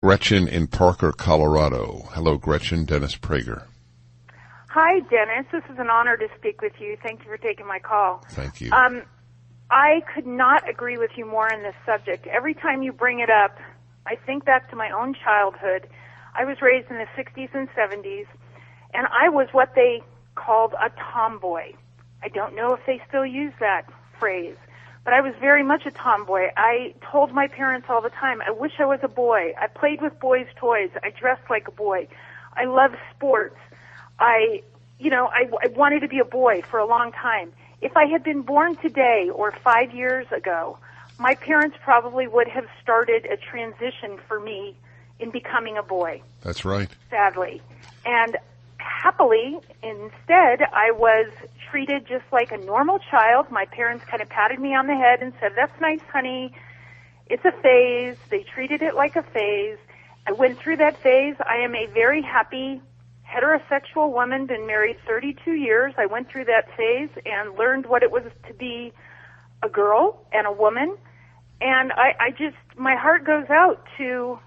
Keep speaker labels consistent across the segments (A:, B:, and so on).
A: Gretchen in Parker, Colorado. Hello, Gretchen. Dennis Prager.
B: Hi, Dennis. This is an honor to speak with you. Thank you for taking my call.
A: Thank you.
B: I could not agree with you more on this subject. Every time you bring it up, I think back to my own childhood. I was raised in the 60s and 70s, and I was what they called a tomboy. I don't know if they still use that phrase, but I was very much a tomboy. I told my parents all the time, I wish I was a boy. I played with boys' toys. I dressed like a boy. I loved sports. I wanted to be a boy for a long time. If I had been born today or 5 years ago, my parents probably would have started a transition for me in becoming a boy.
A: That's right.
B: Sadly. And happily, instead, I was treated just like a normal child. My parents kind of patted me on the head and said, "That's nice, honey. It's a phase." They treated it like a phase. I went through that phase. I am a very happy heterosexual woman, been married 32 years. I went through that phase and learned what it was to be a girl and a woman. And I just, my heart goes out to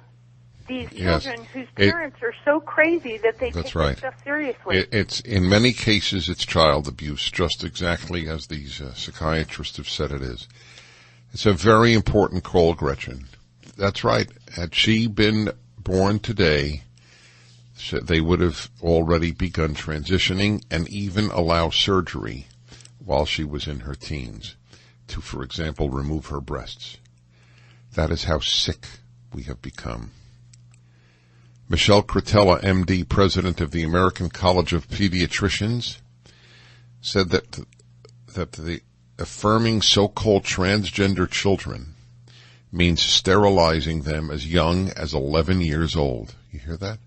B: these children whose parents are so crazy that they take this stuff seriously.
A: It's in many cases, it's child abuse, just exactly as these psychiatrists have said it is. It's a very important call, Gretchen. That's right. Had she been born today, they would have already begun transitioning and even allow surgery while she was in her teens to, for example, remove her breasts. That is how sick we have become. Michelle Cretella, MD, president of the American College of Pediatricians, said that the affirming so-called transgender children means sterilizing them as young as 11 years old. You hear that?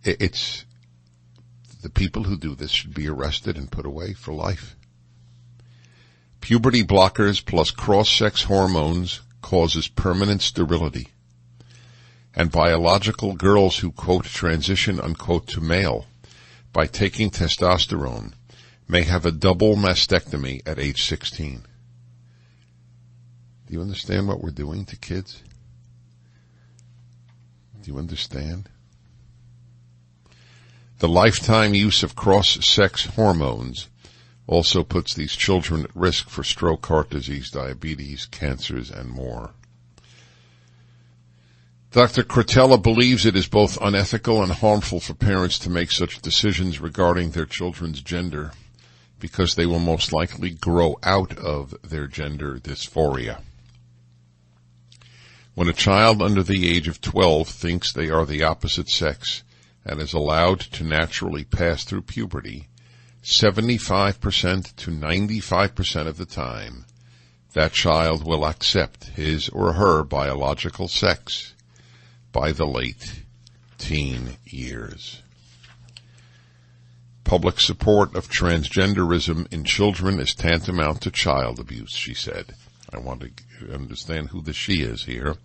A: It's the people who do this should be arrested and put away for life. Puberty blockers plus cross-sex hormones causes permanent sterility. And biological girls who, quote, transition, unquote, to male by taking testosterone may have a double mastectomy at age 16. Do you understand what we're doing to kids? Do you understand? The lifetime use of cross-sex hormones also puts these children at risk for stroke, heart disease, diabetes, cancers, and more. Dr. Cretella believes it is both unethical and harmful for parents to make such decisions regarding their children's gender because they will most likely grow out of their gender dysphoria. When a child under the age of 12 thinks they are the opposite sex and is allowed to naturally pass through puberty, 75% to 95% of the time, that child will accept his or her biological sex by the late teen years. Public support of transgenderism in children is tantamount to child abuse, she said. I want to understand who the she is here.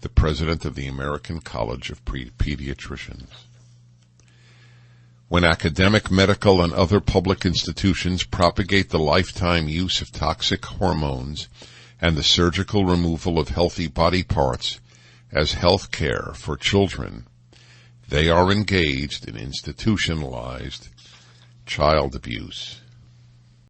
A: The president of the American College of Pediatricians. When academic, medical, and other public institutions propagate the lifetime use of toxic hormones and the surgical removal of healthy body parts as health care for children, they are engaged in institutionalized child abuse.